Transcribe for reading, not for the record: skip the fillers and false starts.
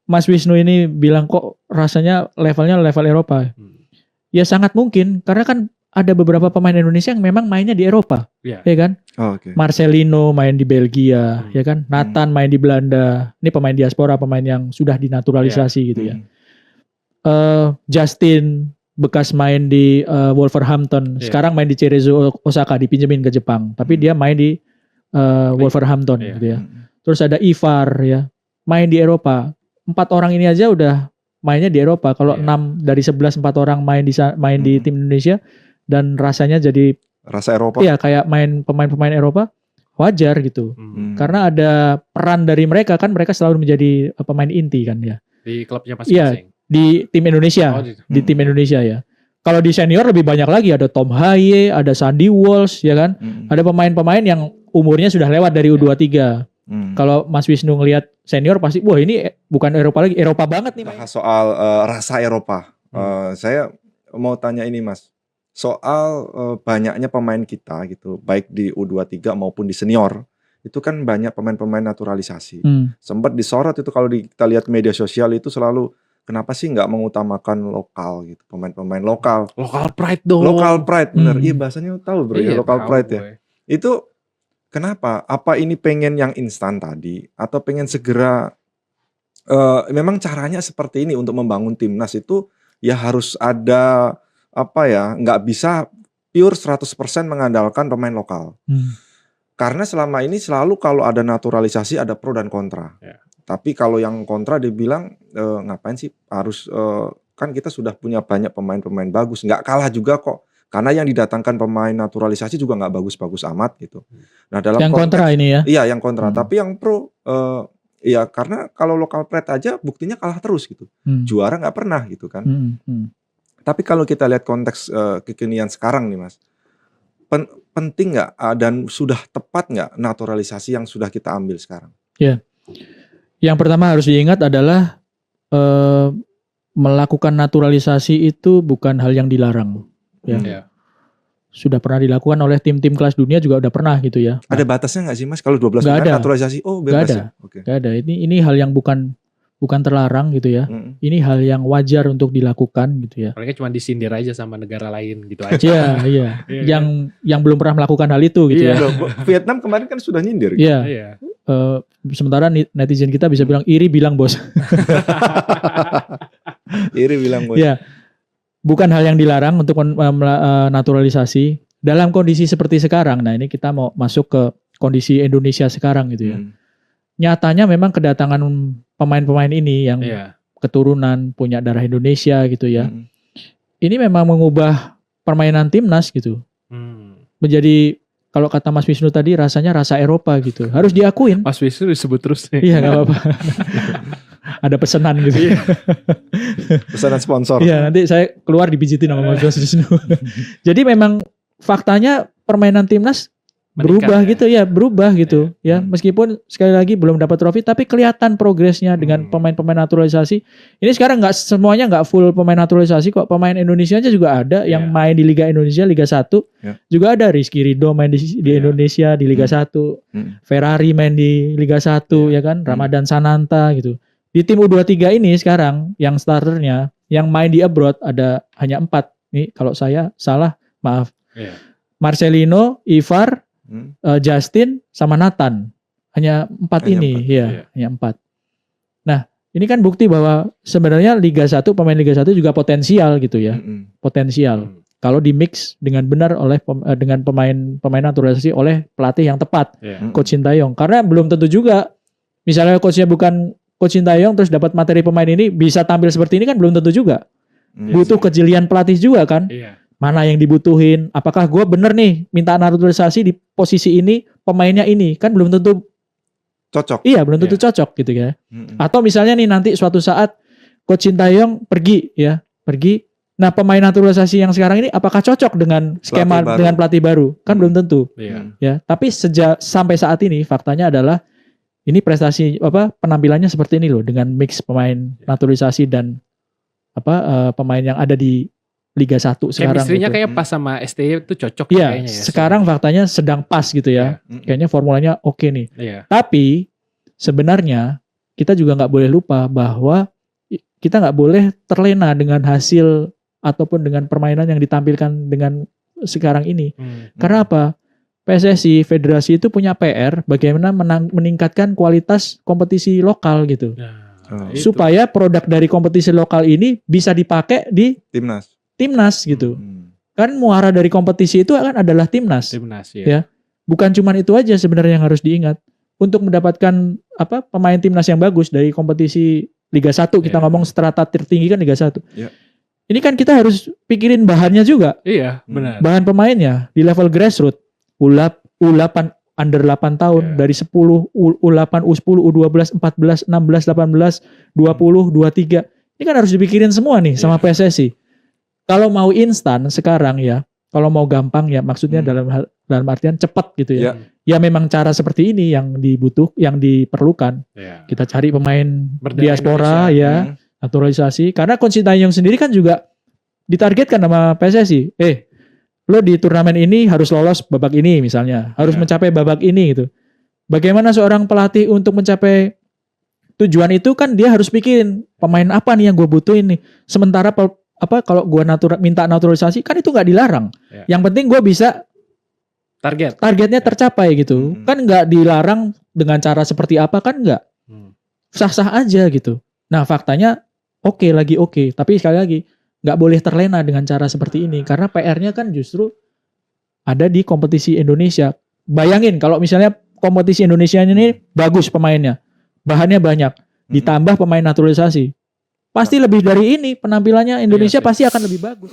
Mas Wisnu ini bilang kok rasanya levelnya level Eropa. Ya sangat mungkin karena kan ada beberapa pemain Indonesia yang memang mainnya di Eropa, ya kan? Marcelino main di Belgia, ya kan? Nathan main di Belanda. Ini pemain diaspora, pemain yang sudah dinaturalisasi gitu ya. Justin bekas main di Wolverhampton, sekarang main di Cerezo Osaka, dipinjemin ke Jepang, tapi dia main di Wolverhampton gitu ya. Terus ada Ivar ya, main di Eropa. 4 orang ini aja udah mainnya di Eropa. Kalau 6 dari 11 4 orang main di tim Indonesia dan rasanya jadi rasa Eropa. Iya, kayak main pemain-pemain Eropa, wajar gitu. Karena ada peran dari mereka kan, mereka selalu menjadi pemain inti kan ya. Di klubnya masing-masing. Iya, di tim Indonesia. Di tim Indonesia ya. Kalau di senior lebih banyak lagi, ada Tom Haye, ada Sandy Walsh ya kan. Ada pemain-pemain yang umurnya sudah lewat dari U23. Kalau Mas Wisnu ngelihat senior pasti, wah ini bukan Eropa lagi, Eropa banget nih. Soal rasa Eropa, saya mau tanya ini Mas, soal banyaknya pemain kita gitu, baik di U23 maupun di senior, itu kan banyak pemain-pemain naturalisasi. Sempat disorot itu kalau kita lihat media sosial itu selalu, kenapa sih nggak mengutamakan lokal gitu, pemain-pemain lokal. Local pride dong. Local pride, bener. Iya bahasanya tahu bro, ya, local pride ya. Itu kenapa? Apa ini pengen yang instan tadi atau pengen segera memang caranya seperti ini untuk membangun timnas itu ya harus ada apa ya, nggak bisa pure 100% mengandalkan pemain lokal. Karena selama ini selalu kalau ada naturalisasi ada pro dan kontra. Tapi kalau yang kontra dibilang ngapain sih harus kan kita sudah punya banyak pemain-pemain bagus, nggak kalah juga kok. Karena yang didatangkan pemain naturalisasi juga nggak bagus-bagus amat gitu. Nah dalam yang konteks, kontra ini ya? Iya yang kontra. Tapi yang pro, ya karena kalau local pride aja buktinya kalah terus gitu. Juara nggak pernah gitu kan. Tapi kalau kita lihat konteks kekinian sekarang nih Mas, penting nggak dan sudah tepat nggak naturalisasi yang sudah kita ambil sekarang? Ya, yang pertama harus diingat adalah melakukan naturalisasi itu bukan hal yang dilarang. Ya. Sudah pernah dilakukan oleh tim-tim kelas dunia juga udah pernah gitu ya. Ada batasnya nggak sih Mas kalau 12 pemain naturalisasi? Oh bebas ya? Gak ada. Ini hal yang bukan terlarang gitu ya. Ini hal yang wajar untuk dilakukan gitu ya. Palingnya cuma disindir aja sama negara lain gitu aja. Iya. Yang belum pernah melakukan hal itu gitu ya. Vietnam kemarin kan sudah nyindir. Iya. Sementara netizen kita bisa bilang iri bilang bos. Iri bilang bos. Iya. Bukan hal yang dilarang untuk naturalisasi dalam kondisi seperti sekarang. Nah ini kita mau masuk ke kondisi Indonesia sekarang gitu ya. Nyatanya memang kedatangan pemain-pemain ini yang keturunan punya darah Indonesia gitu ya. Ini memang mengubah permainan timnas gitu. Menjadi kalau kata Mas Wisnu tadi rasanya rasa Eropa gitu. Harus diakuin. Mas Wisnu disebut terus nih. Iya gak apa-apa. Ada pesanan gitu. Pesanan sponsor. Iya nanti saya keluar dipijitin sama Mas Wisnu. Jadi memang faktanya permainan timnas berubah gitu ya, berubah gitu ya. Meskipun sekali lagi belum dapat trofi, tapi kelihatan progresnya dengan pemain-pemain naturalisasi. Ini sekarang nggak semuanya nggak full pemain naturalisasi kok. Pemain Indonesia aja juga ada yang main di Liga Indonesia, Liga 1. Juga ada Rizky Ridho main di Indonesia di Liga 1. Ferrari main di Liga 1 ya kan. Ramadan Sananta gitu. Di tim U23 ini sekarang yang starternya yang main di abroad ada hanya 4. Nih kalau saya salah maaf. Marcelino, Ivar, Justin sama Nathan. Hanya 4 ini 4. Ya, hanya 4. Nah, ini kan bukti bahwa sebenarnya Liga 1 pemain Liga 1 juga potensial gitu ya. Potensial. Kalau di mix dengan benar oleh dengan pemain naturalisasi oleh pelatih yang tepat, Coach Sintayong. Karena belum tentu juga misalnya coachnya bukan Coach Sintayong terus dapat materi pemain ini bisa tampil seperti ini kan belum tentu juga. Butuh kejelian pelatih juga kan. Mana yang dibutuhin, apakah gue bener nih minta naturalisasi di posisi ini, pemainnya ini, kan belum tentu cocok. Iya, belum tentu cocok gitu ya. Atau misalnya nih nanti suatu saat Coach Sintayong pergi. Nah pemain naturalisasi yang sekarang ini apakah cocok dengan skema dengan pelatih baru? Kan belum tentu. Ya, tapi sampai saat ini faktanya adalah ini prestasi penampilannya seperti ini loh, dengan mix pemain naturalisasi dan pemain yang ada di Liga 1 sekarang. Chemistry-nya kayak pas sama STY itu cocok kayaknya ya. Sekarang faktanya sedang pas gitu ya. Kayaknya formulanya oke nih. Tapi sebenarnya kita juga nggak boleh lupa bahwa kita nggak boleh terlena dengan hasil ataupun dengan permainan yang ditampilkan dengan sekarang ini. Karena apa? PSSI, federasi itu punya PR bagaimana meningkatkan kualitas kompetisi lokal gitu. Supaya produk dari kompetisi lokal ini bisa dipakai di timnas gitu. Kan muara dari kompetisi itu kan adalah timnas ya. Bukan cuman itu aja sebenarnya yang harus diingat. Untuk mendapatkan pemain timnas yang bagus dari kompetisi Liga 1, kita ngomong strata tertinggi kan Liga 1. Ini kan kita harus pikirin bahannya juga. Iya, benar. Bahan pemainnya di level grassroots. U8 under 8 tahun dari 10, U8, U10, U12, 14, 16, 18, 20, 23. Ini kan harus dipikirin semua nih sama PSSI. Kalau mau instan sekarang ya, kalau mau gampang ya, maksudnya dalam artian cepat gitu ya. Ya memang cara seperti ini yang diperlukan. Kita cari pemain diaspora ya, naturalisasi. Karena Coach Sintayong sendiri kan juga ditargetkan sama PSSI. Lo di turnamen ini harus lolos babak ini misalnya, harus mencapai babak ini gitu. Bagaimana seorang pelatih untuk mencapai tujuan itu kan dia harus pikirin pemain apa nih yang gue butuhin nih. Sementara kalau gue minta naturalisasi kan itu nggak dilarang. Yang penting gue bisa targetnya tercapai gitu. Kan nggak dilarang dengan cara seperti apa kan nggak. Sah-sah aja gitu. Nah faktanya oke. Tapi sekali lagi nggak boleh terlena dengan cara seperti ini. Karena PR-nya kan justru ada di kompetisi Indonesia. Bayangin kalau misalnya kompetisi Indonesia ini bagus pemainnya. Bahannya banyak. Ditambah pemain naturalisasi. Pasti lebih dari ini penampilannya Indonesia pasti akan lebih bagus.